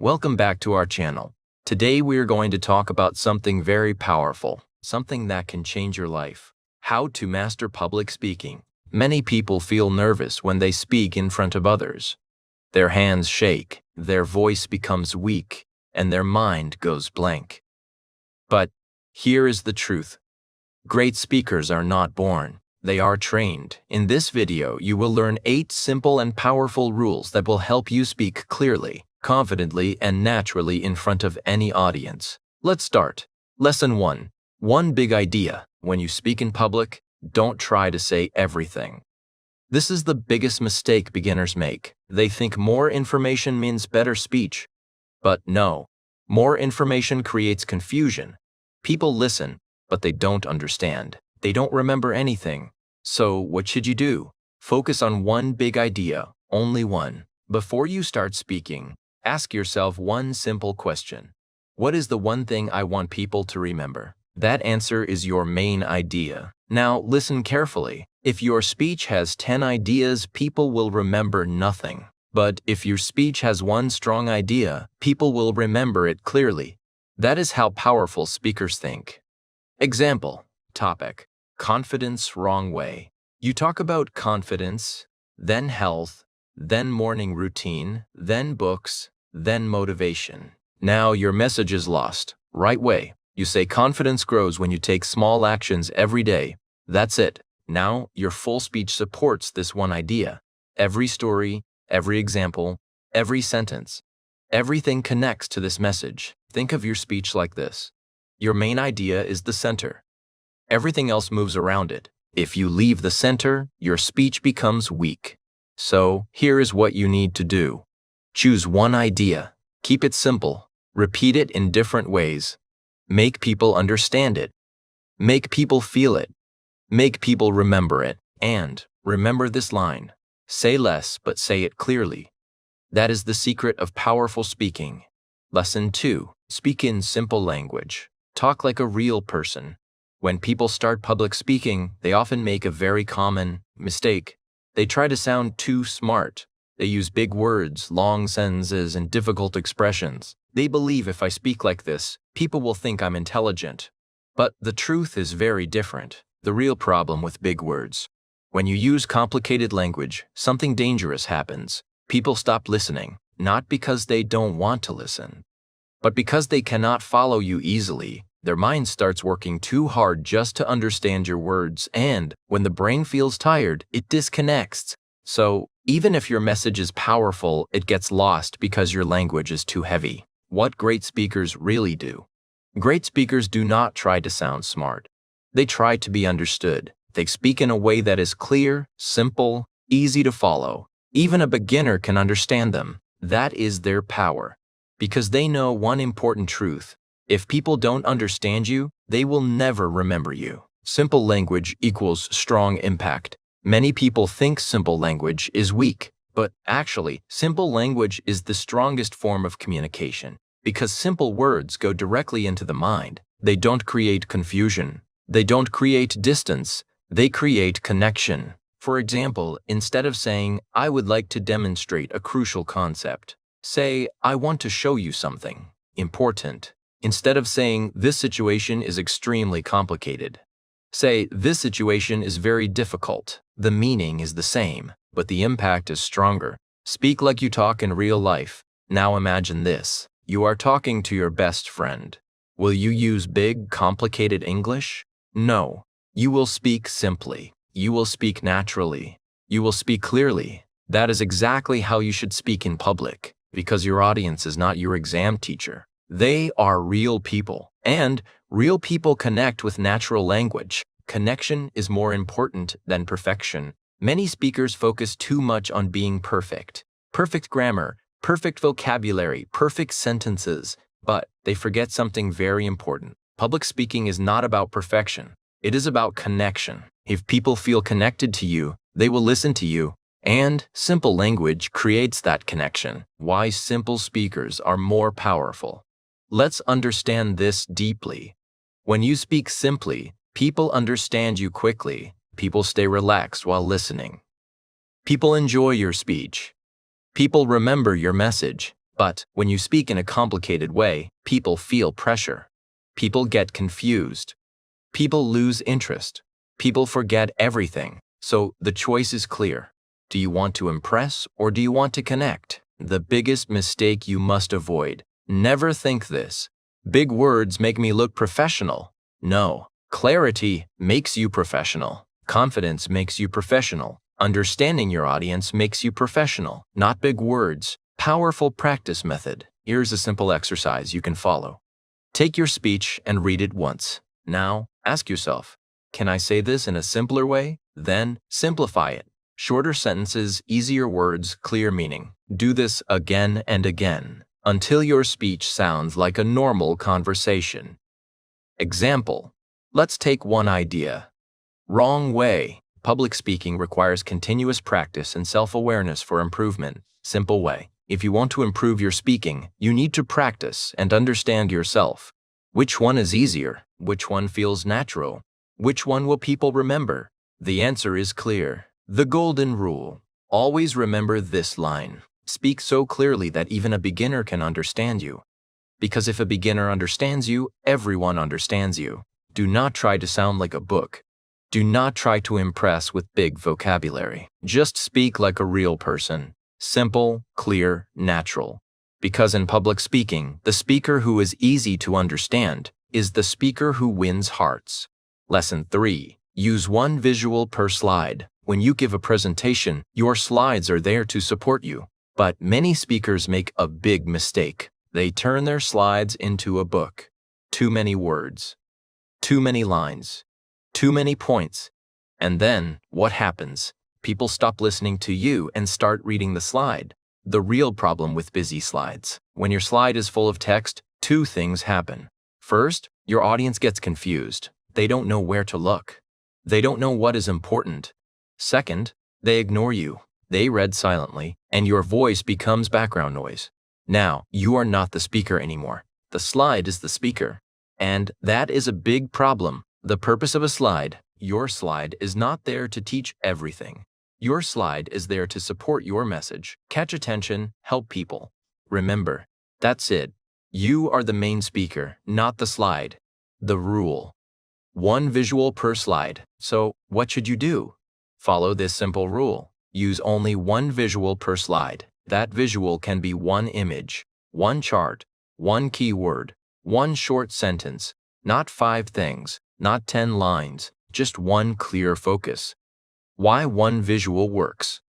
Welcome back to our channel. Today we are going to talk about something very powerful, something that can change your life. How to master public speaking. Many people feel nervous when they speak in front of others. Their hands shake, their voice becomes weak, and their mind goes blank. But here is the truth. Great speakers are not born. They are trained. In this video, you will learn 8 simple and powerful rules that will help you speak clearly, confidently, and naturally in front of any audience. Let's start. Lesson 1. One big idea. When you speak in public, don't try to say everything. This is the biggest mistake beginners make. They think more information means better speech. But no, more information creates confusion. People listen, but they don't understand. They don't remember anything. So what should you do? Focus on one big idea, only one. Before you start speaking, ask yourself one simple question. What is the one thing I want people to remember? That answer is your main idea. Now listen carefully. If your speech has 10 ideas, people will remember nothing. But if your speech has one strong idea, people will remember it clearly. That is how powerful speakers think. Example. Topic. Confidence wrong way. You talk about confidence, then health, then morning routine, then books, then motivation. Now your message is lost. Right way. You say confidence grows when you take small actions every day. That's it. Now your full speech supports this one idea. Every story, every example, every sentence, everything connects to this message. Think of your speech like this. Your main idea is the center. Everything else moves around it. If you leave the center, your speech becomes weak. So, here is what you need to do. Choose one idea. Keep it simple. Repeat it in different ways. Make people understand it. Make people feel it. Make people remember it. And remember this line. Say less, but say it clearly. That is the secret of powerful speaking. Lesson 2. Speak in simple language. Talk like a real person. When people start public speaking, they often make a very common mistake. They try to sound too smart. They use big words, long sentences, and difficult expressions. They believe if I speak like this, people will think I'm intelligent. But the truth is very different. The real problem with big words. When you use complicated language, something dangerous happens. People stop listening, not because they don't want to listen, but because they cannot follow you easily. Their mind starts working too hard just to understand your words, and when the brain feels tired, it disconnects. So, even if your message is powerful, it gets lost because your language is too heavy. What great speakers really do. Great speakers do not try to sound smart. They try to be understood. They speak in a way that is clear, simple, easy to follow. Even a beginner can understand them. That is their power. Because they know one important truth. If people don't understand you, they will never remember you. Simple language equals strong impact. Many people think simple language is weak, but actually, simple language is the strongest form of communication because simple words go directly into the mind. They don't create confusion. They don't create distance. They create connection. For example, instead of saying, I would like to demonstrate a crucial concept, say, I want to show you something important. Instead of saying, this situation is extremely complicated, say, this situation is very difficult. The meaning is the same, but the impact is stronger. Speak like you talk in real life. Now imagine this. You are talking to your best friend. Will you use big, complicated English? No. You will speak simply. You will speak naturally. You will speak clearly. That is exactly how you should speak in public, because your audience is not your exam teacher. They are real people, and real people connect with natural language. Connection is more important than perfection. Many speakers focus too much on being perfect. Perfect grammar, perfect vocabulary, perfect sentences, but they forget something very important. Public speaking is not about perfection. It is about connection. If people feel connected to you, they will listen to you. And simple language creates that connection. Why simple speakers are more powerful. Let's understand this deeply. When you speak simply, people understand you quickly. People stay relaxed while listening. People enjoy your speech. People remember your message. But when you speak in a complicated way, people feel pressure. People get confused. People lose interest. People forget everything. So the choice is clear. Do you want to impress or do you want to connect? The biggest mistake you must avoid. Never think this. Big words make me look professional. No. Clarity makes you professional. Confidence makes you professional. Understanding your audience makes you professional. Not big words. Powerful practice method. Here's a simple exercise you can follow. Take your speech and read it once. Now, ask yourself, can I say this in a simpler way? Then, simplify it. Shorter sentences, easier words, clear meaning. Do this again and again until your speech sounds like a normal conversation. Example. Let's take one idea. Wrong way. Public speaking requires continuous practice and self-awareness for improvement. Simple way. If you want to improve your speaking, you need to practice and understand yourself. Which one is easier? Which one feels natural? Which one will people remember? The answer is clear. The golden rule. Always remember this line. Speak so clearly that even a beginner can understand you. Because if a beginner understands you, everyone understands you. Do not try to sound like a book. Do not try to impress with big vocabulary. Just speak like a real person. Simple, clear, natural. Because in public speaking, the speaker who is easy to understand is the speaker who wins hearts. Lesson 3. Use one visual per slide. When you give a presentation, your slides are there to support you. But many speakers make a big mistake. They turn their slides into a book. Too many words. Too many lines. Too many points. And then, what happens? People stop listening to you and start reading the slide. The real problem with busy slides. When your slide is full of text, two things happen. First, your audience gets confused. They don't know where to look. They don't know what is important. Second, they ignore you. They read silently, and your voice becomes background noise. Now, you are not the speaker anymore. The slide is the speaker. And that is a big problem. The purpose of a slide, your slide, is not there to teach everything. Your slide is there to support your message, catch attention, help people. Remember, that's it. You are the main speaker, not the slide. The rule. One visual per slide. So, what should you do? Follow this simple rule. Use only one visual per slide. That visual can be one image, one chart, one keyword, one short sentence, not 5 things, not 10 lines, just one clear focus. Why one visual works?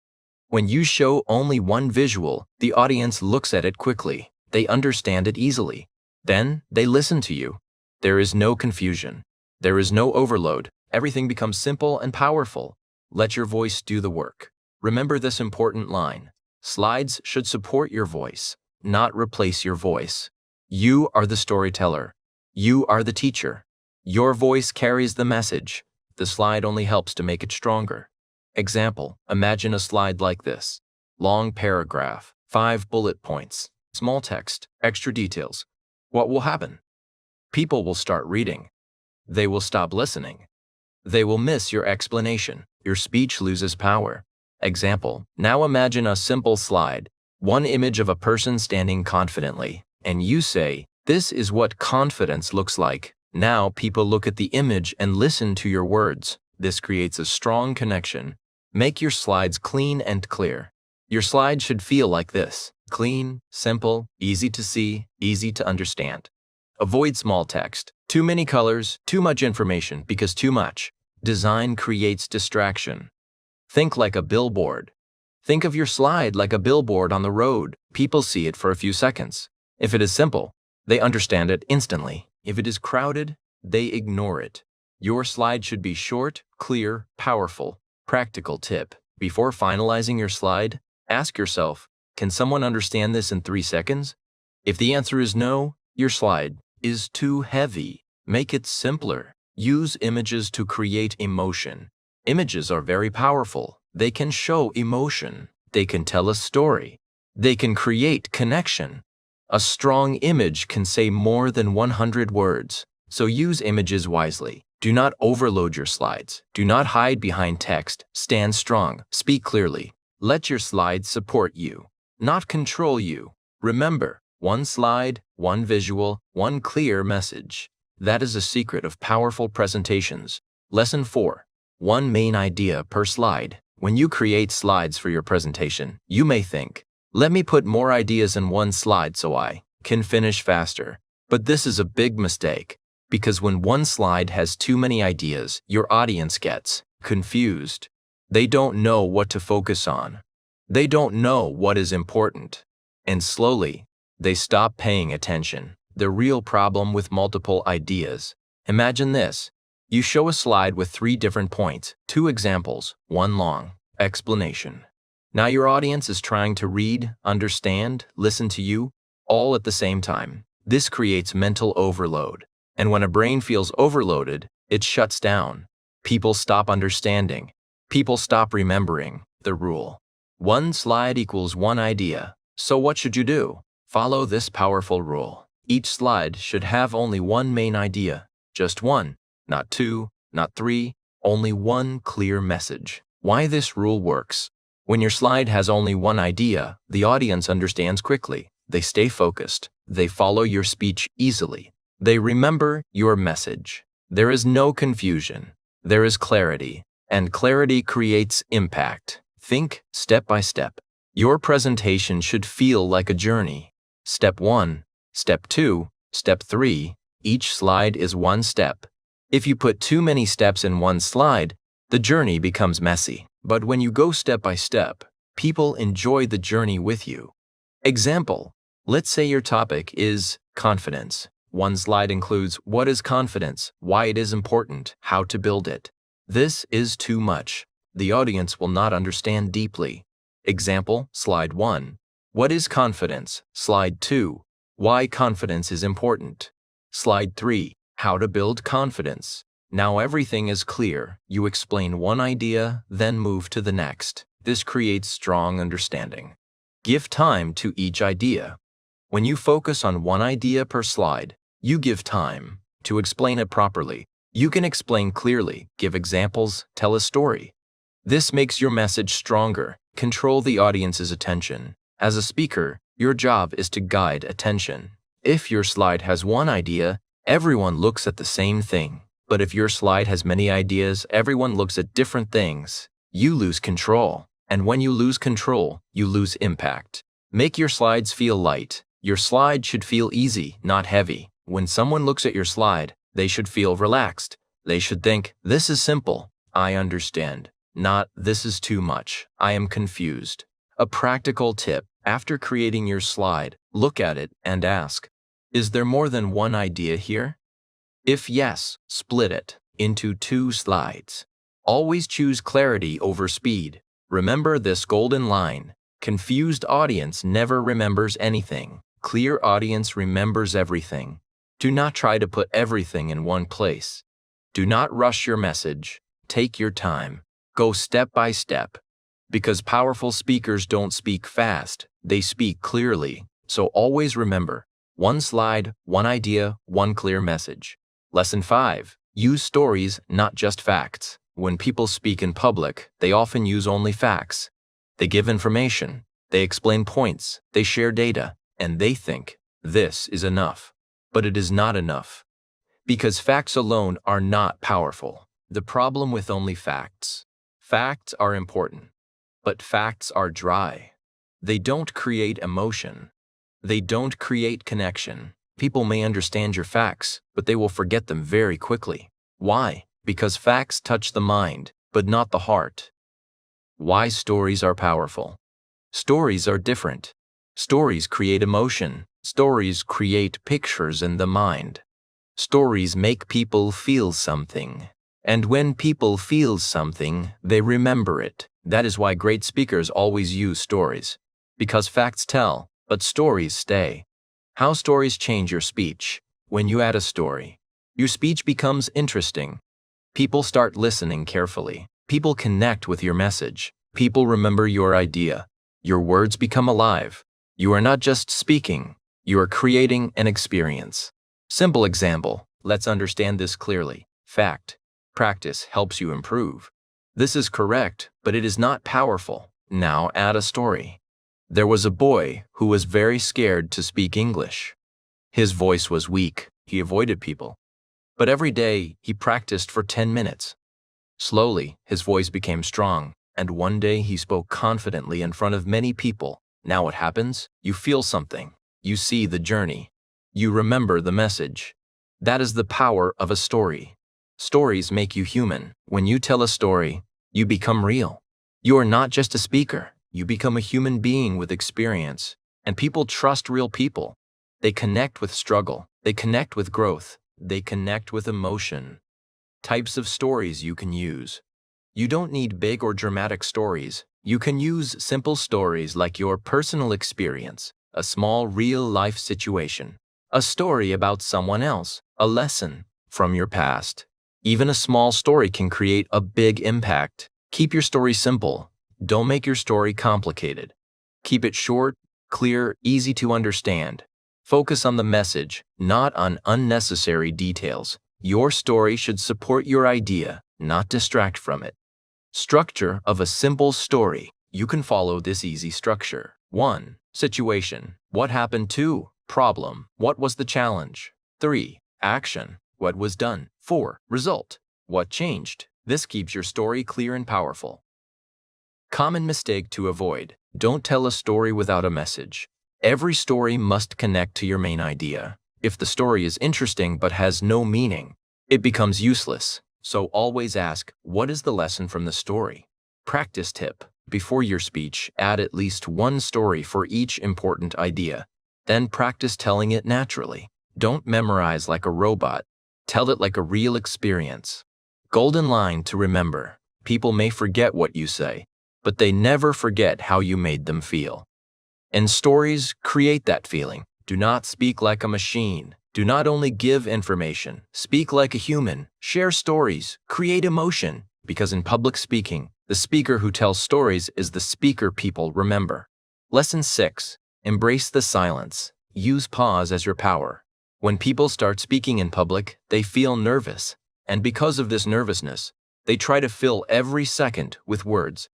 When you show only one visual, the audience looks at it quickly. They understand it easily. Then they listen to you. There is no confusion. There is no overload. Everything becomes simple and powerful. Let your voice do the work. Remember this important line. Slides should support your voice, not replace your voice. You are the storyteller. You are the teacher. Your voice carries the message. The slide only helps to make it stronger. Example, imagine a slide like this. Long paragraph, 5 bullet points, small text, extra details. What will happen? People will start reading. They will stop listening. They will miss your explanation. Your speech loses power. Example, now imagine a simple slide, one image of a person standing confidently, and you say, this is what confidence looks like. Now people look at the image and listen to your words. This creates a strong connection. Make your slides clean and clear. Your slide should feel like this. Clean, simple, easy to see, easy to understand. Avoid small text, too many colors, too much information, because too much. Design creates distraction. Think like a billboard. Think of your slide like a billboard on the road. People see it for a few seconds. If it is simple, they understand it instantly. If it is crowded, they ignore it. Your slide should be short, clear, powerful. Practical tip. Before finalizing your slide, ask yourself, can someone understand this in 3 seconds? If the answer is no, your slide is too heavy. Make it simpler. Use images to create emotion. Images are very powerful. They can show emotion. They can tell a story. They can create connection. A strong image can say more than 100 words. So use images wisely. Do not overload your slides. Do not hide behind text. Stand strong. Speak clearly. Let your slides support you, not control you. Remember, one slide, one visual, one clear message. That is the secret of powerful presentations. Lesson 4. One main idea per slide. When you create slides for your presentation, you may think, let me put more ideas in one slide so I can finish faster. But this is a big mistake, because when one slide has too many ideas, your audience gets confused. They don't know what to focus on. They don't know what is important. And slowly, they stop paying attention. The real problem with multiple ideas. Imagine this. You show a slide with 3 different points, 2 examples, 1 long explanation. Now your audience is trying to read, understand, listen to you, all at the same time. This creates mental overload. And when a brain feels overloaded, it shuts down. People stop understanding. People stop remembering the rule. 1 slide equals 1 idea. So what should you do? Follow this powerful rule. Each slide should have only 1 main idea. Just 1, not 2, not 3, only 1 clear message. Why this rule works? When your slide has only 1 idea, the audience understands quickly. They stay focused. They follow your speech easily. They remember your message. There is no confusion. There is clarity. And clarity creates impact. Think step by step. Your presentation should feel like a journey. Step 1, Step 2, Step 3, each slide is 1 step. If you put too many steps in one slide, the journey becomes messy. But when you go step by step, people enjoy the journey with you. Example, let's say your topic is confidence. 1 slide includes what is confidence, why it is important, how to build it. This is too much. The audience will not understand deeply. Example, slide 1. What is confidence? Slide 2. Why confidence is important. Slide 3. How to build confidence. Now everything is clear. You explain 1 idea, then move to the next. This creates strong understanding. Give time to each idea. When you focus on 1 idea per slide, you give time to explain it properly. You can explain clearly, give examples, tell a story. This makes your message stronger. Control the audience's attention. As a speaker, your job is to guide attention. If your slide has 1 idea, everyone looks at the same thing. But if your slide has many ideas, everyone looks at different things. You lose control. And when you lose control, you lose impact. Make your slides feel light. Your slide should feel easy, not heavy. When someone looks at your slide, they should feel relaxed. They should think, this is simple. I understand. Not, this is too much. I am confused. A practical tip, after creating your slide, look at it and ask, is there more than 1 idea here? If yes, split it into 2 slides. Always choose clarity over speed. Remember this golden line. Confused audience never remembers anything. Clear audience remembers everything. Do not try to put everything in one place. Do not rush your message. Take your time. Go step by step. Because powerful speakers don't speak fast, they speak clearly. So always remember, 1 slide, 1 idea, 1 clear message. Lesson 5. Use stories, not just facts. When people speak in public, they often use only facts. They give information, they explain points, they share data, and they think, this is enough. But it is not enough. Because facts alone are not powerful. The problem with only facts. Facts are important, but facts are dry. They don't create emotion. They don't create connection. People may understand your facts, but they will forget them very quickly. Why? Because facts touch the mind, but not the heart. Why stories are powerful? Stories are different. Stories create emotion. Stories create pictures in the mind. Stories make people feel something. And when people feel something, they remember it. That is why great speakers always use stories. Because facts tell, but stories stay. How stories change your speech. When you add a story, your speech becomes interesting. People start listening carefully. People connect with your message. People remember your idea. Your words become alive. You are not just speaking. You are creating an experience. Simple example. Let's understand this clearly. Fact. Practice helps you improve. This is correct, but it is not powerful. Now add a story. There was a boy who was very scared to speak English. His voice was weak, he avoided people. But every day, he practiced for 10 minutes. Slowly, his voice became strong, and one day he spoke confidently in front of many people. Now what happens? You feel something. You see the journey. You remember the message. That is the power of a story. Stories make you human. When you tell a story, you become real. You are not just a speaker. You become a human being with experience. And people trust real people. They connect with struggle. They connect with growth. They connect with emotion. Types of stories you can use. You don't need big or dramatic stories. You can use simple stories like your personal experience, a small real-life situation, a story about someone else, a lesson from your past. Even a small story can create a big impact. Keep your story simple. Don't make your story complicated. Keep it short, clear, easy to understand. Focus on the message, not on unnecessary details. Your story should support your idea, not distract from it. Structure of a simple story. You can follow this easy structure. 1. Situation. What happened? 2. Problem. What was the challenge? 3. Action. What was done? 4. Result. What changed? This keeps your story clear and powerful. Common mistake to avoid. Don't tell a story without a message. Every story must connect to your main idea. If the story is interesting but has no meaning, it becomes useless. So always ask, what is the lesson from the story? Practice tip. Before your speech, add at least one story for each important idea. Then practice telling it naturally. Don't memorize like a robot. Tell it like a real experience. Golden line to remember. People may forget what you say, but they never forget how you made them feel. And stories create that feeling. Do not speak like a machine. Do not only give information. Speak like a human. Share stories. Create emotion. Because in public speaking, the speaker who tells stories is the speaker people remember. Lesson 6. Embrace the silence. Use pause as your power. When people start speaking in public, they feel nervous. And because of this nervousness, they try to fill every second with words.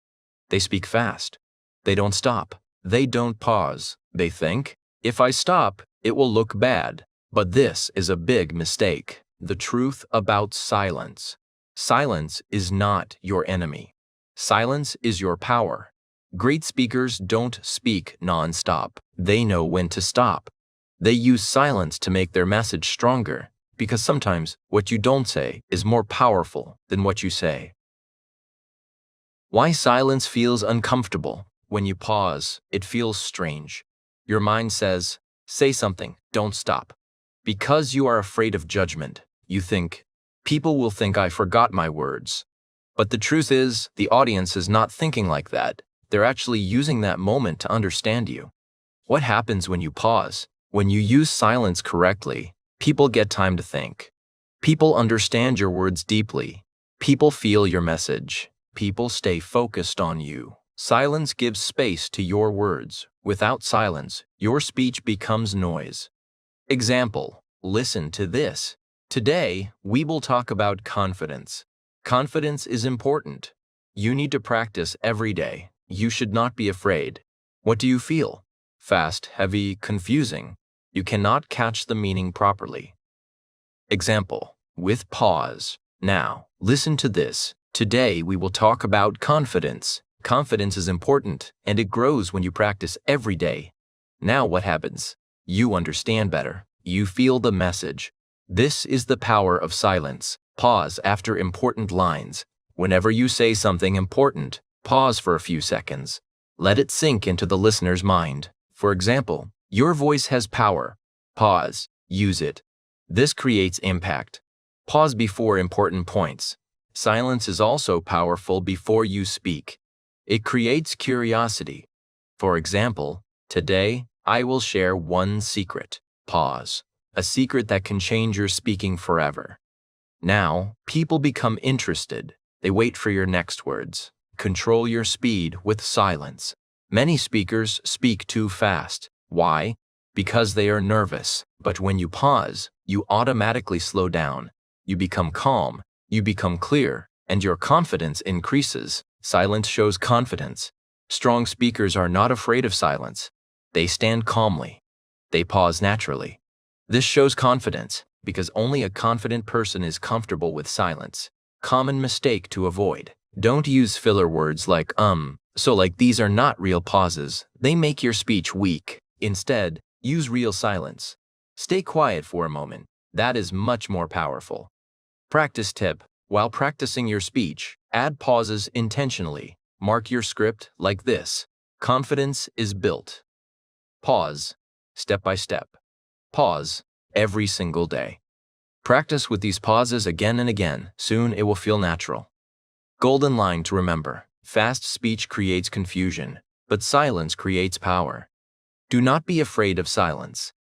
They speak fast. They don't stop. They don't pause. They think, if I stop, it will look bad. But this is a big mistake. The truth about silence. Silence is not your enemy. Silence is your power. Great speakers don't speak non-stop. They know when to stop. They use silence to make their message stronger, because sometimes what you don't say is more powerful than what you say. Why silence feels uncomfortable? When you pause, it feels strange. Your mind says, say something, don't stop. Because you are afraid of judgment, you think, people will think I forgot my words. But the truth is, the audience is not thinking like that. They're actually using that moment to understand you. What happens when you pause? When you use silence correctly, people get time to think. People understand your words deeply. People feel your message. People stay focused on you. Silence gives space to your words. Without silence, your speech becomes noise. Example, listen to this. Today, we will talk about confidence. Confidence is important. You need to practice every day. You should not be afraid. What do you feel? Fast, heavy, confusing. You cannot catch the meaning properly. Example, with pause. Now, listen to this. Today, we will talk about confidence. Confidence is important, and it grows when you practice every day. Now what happens? You understand better. You feel the message. This is the power of silence. Pause after important lines. Whenever you say something important, pause for a few seconds. Let it sink into the listener's mind. For example, your voice has power. Pause. Use it. This creates impact. Pause before important points. Silence is also powerful before you speak. It creates curiosity. For example, today, I will share one secret. Pause. A secret that can change your speaking forever. Now, people become interested. They wait for your next words. Control your speed with silence. Many speakers speak too fast. Why? Because they are nervous. But when you pause, you automatically slow down. You become calm. You become clear. And your confidence increases. Silence shows confidence. Strong speakers are not afraid of silence. They stand calmly. They pause naturally. This shows confidence, because only a confident person is comfortable with silence. Common mistake to avoid. Don't use filler words like so like these are not real pauses. They make your speech weak. Instead, use real silence. Stay quiet for a moment. That is much more powerful. Practice tip. While practicing your speech, add pauses intentionally. Mark your script like this. Confidence is built. Pause. Step by step. Pause. Every single day. Practice with these pauses again and again. Soon it will feel natural. Golden line to remember. Fast speech creates confusion, but silence creates power. Do not be afraid of silence.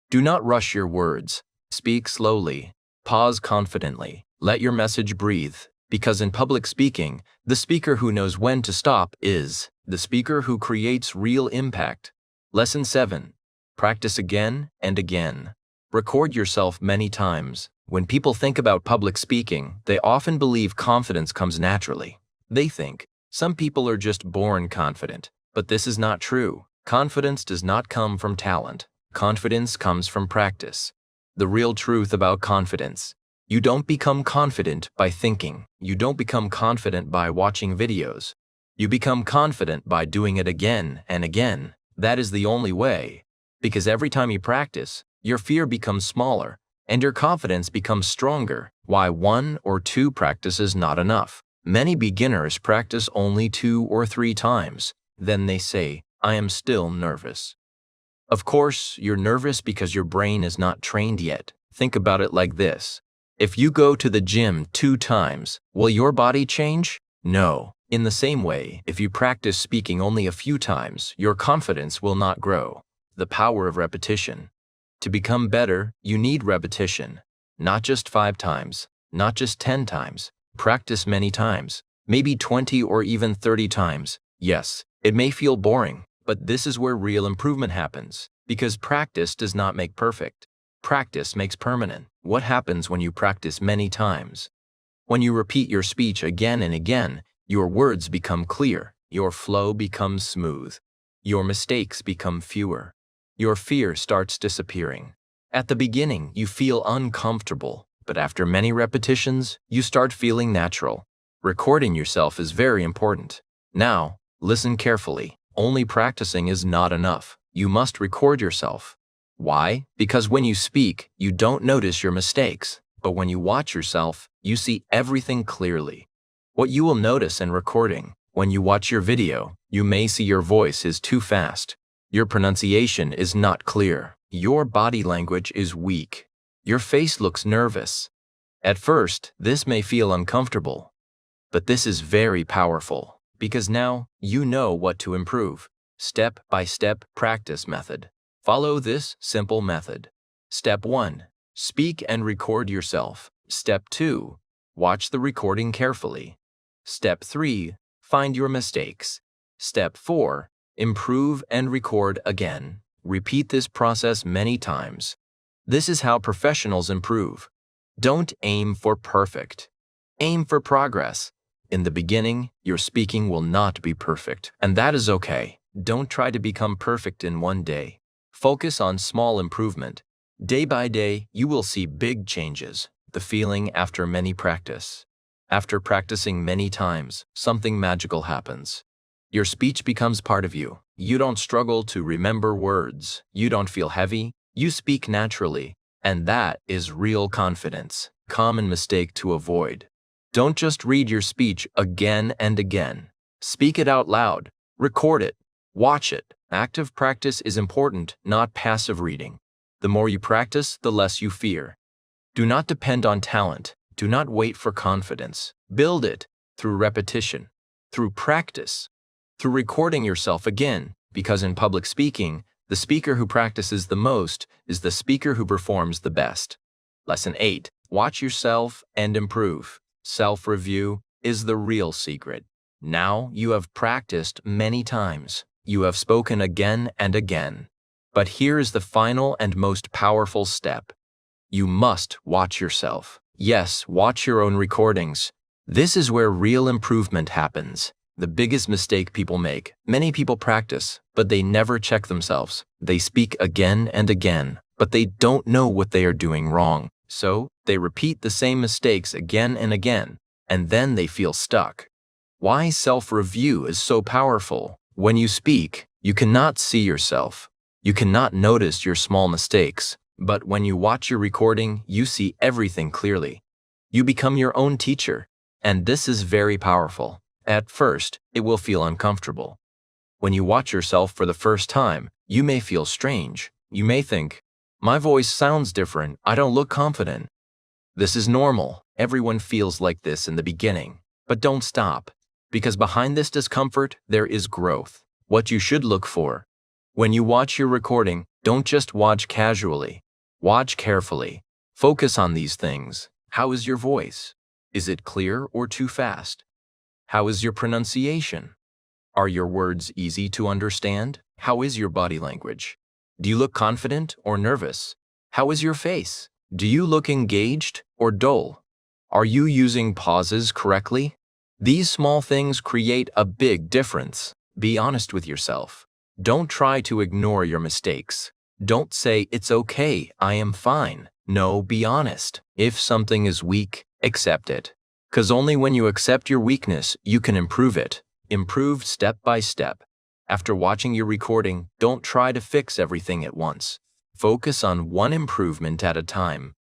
Do not rush your words. Speak slowly. Pause confidently. Let your message breathe, because in public speaking, the speaker who knows when to stop is the speaker who creates real impact. Lesson 7. Practice again and again. Record yourself many times. When people think about public speaking, they often believe confidence comes naturally. They think, some people are just born confident, but this is not true. Confidence does not come from talent. Confidence comes from practice. The real truth about confidence. You don't become confident by thinking. You don't become confident by watching videos. You become confident by doing it again and again. That is the only way. Because every time you practice, your fear becomes smaller, and your confidence becomes stronger. Why 1 or 2 practices not enough? Many beginners practice only 2 or 3 times. Then they say, I am still nervous. Of course, you're nervous because your brain is not trained yet. Think about it like this. If you go to the gym 2 times, will your body change? No. In the same way, if you practice speaking only a few times, your confidence will not grow. The power of repetition. To become better, you need repetition. Not just 5 times, not just 10 times. Practice many times, maybe 20 or even 30 times. Yes, it may feel boring, but this is where real improvement happens, because practice does not make perfect. Practice makes permanent. What happens when you practice many times? When you repeat your speech again and again, your words become clear, your flow becomes smooth, your mistakes become fewer. Your fear starts disappearing. At the beginning, you feel uncomfortable, but after many repetitions, you start feeling natural. Recording yourself is very important. Now, listen carefully. Only practicing is not enough. You must record yourself. Why? Because when you speak, you don't notice your mistakes, but when you watch yourself, you see everything clearly. What you will notice in recording, when you watch your video, you may see your voice is too fast. Your pronunciation is not clear. Your body language is weak. Your face looks nervous. At first, this may feel uncomfortable. But this is very powerful, because now you know what to improve. Step-by-step practice method. Follow this simple method. Step 1. Speak and record yourself. Step 2. Watch the recording carefully. Step 3. Find your mistakes. Step 4. Improve and record again. Repeat this process many times. This is how professionals improve. Don't aim for perfect. Aim for progress. In the beginning, your speaking will not be perfect, and that is okay. Don't try to become perfect in one day. Focus on small improvement. Day by day, you will see big changes. The feeling after many practice. After practicing many times, something magical happens. Your speech becomes part of you. You don't struggle to remember words. You don't feel heavy. You speak naturally. And that is real confidence. Common mistake to avoid. Don't just read your speech again and again. Speak it out loud. Record it. Watch it. Active practice is important, not passive reading. The more you practice, the less you fear. Do not depend on talent. Do not wait for confidence. Build it through repetition, through practice, through recording yourself again, because in public speaking, the speaker who practices the most is the speaker who performs the best. Lesson 8. Watch yourself and improve. Self-review is the real secret. Now you have practiced many times. You have spoken again and again. But here is the final and most powerful step. You must watch yourself. Yes, watch your own recordings. This is where real improvement happens. The biggest mistake people make. Many people practice, but they never check themselves. They speak again and again, but they don't know what they are doing wrong. So, they repeat the same mistakes again and again, and then they feel stuck. Why self-review is so powerful? When you speak, you cannot see yourself. You cannot notice your small mistakes, but when you watch your recording, you see everything clearly. You become your own teacher, and this is very powerful. At first, it will feel uncomfortable. When you watch yourself for the first time, you may feel strange. You may think, my voice sounds different, I don't look confident. This is normal. Everyone feels like this in the beginning. But don't stop, because behind this discomfort, there is growth. What you should look for. When you watch your recording, don't just watch casually. Watch carefully. Focus on these things. How is your voice? Is it clear or too fast? How is your pronunciation? Are your words easy to understand? How is your body language? Do you look confident or nervous? How is your face? Do you look engaged or dull? Are you using pauses correctly? These small things create a big difference. Be honest with yourself. Don't try to ignore your mistakes. Don't say, it's okay, I am fine. No, be honest. If something is weak, accept it. 'Cause only when you accept your weakness, you can improve it. Improve step by step. After watching your recording, don't try to fix everything at once. Focus on one improvement at a time.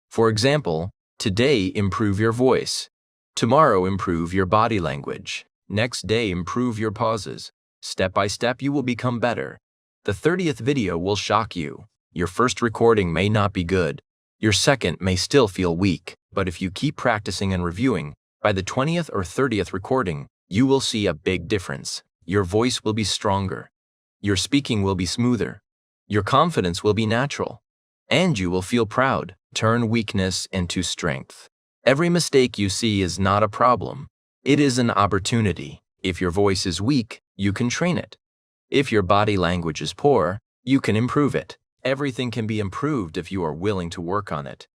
For example, today improve your voice. Tomorrow improve your body language. Next day improve your pauses. Step by step you will become better. The 30th video will shock you. Your first recording may not be good. Your second may still feel weak. But if you keep practicing and reviewing, by the 20th or 30th recording, you will see a big difference. Your voice will be stronger. Your speaking will be smoother. Your confidence will be natural. And you will feel proud. Turn weakness into strength. Every mistake you see is not a problem. It is an opportunity. If your voice is weak, you can train it. If your body language is poor, you can improve it. Everything can be improved if you are willing to work on it.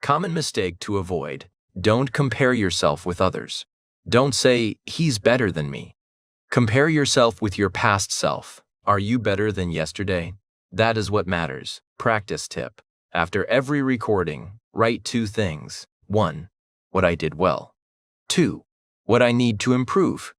Common mistake to avoid. Don't compare yourself with others. Don't say, he's better than me. Compare yourself with your past self. Are you better than yesterday? That is what matters. Practice tip. After every recording, write 2 things. 1. What I did well. 2. What I need to improve.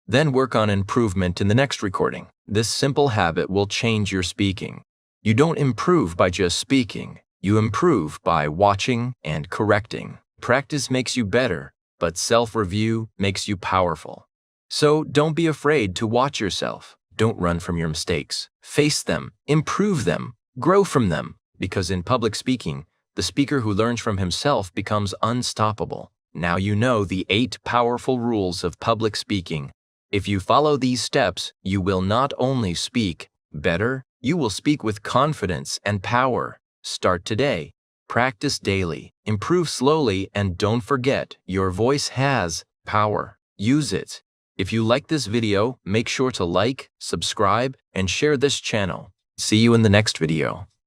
Then work on improvement in the next recording. This simple habit will change your speaking. You don't improve by just speaking. You improve by watching and correcting. Practice makes you better, but self-review makes you powerful. So don't be afraid to watch yourself. Don't run from your mistakes. Face them, improve them, grow from them. Because in public speaking, the speaker who learns from himself becomes unstoppable. Now you know the 8 powerful rules of public speaking. If you follow these steps, you will not only speak better, you will speak with confidence and power. Start today. Practice daily. Improve slowly, and don't forget, your voice has power. Use it. If you like this video, make sure to like, subscribe, and share this channel. See you in the next video.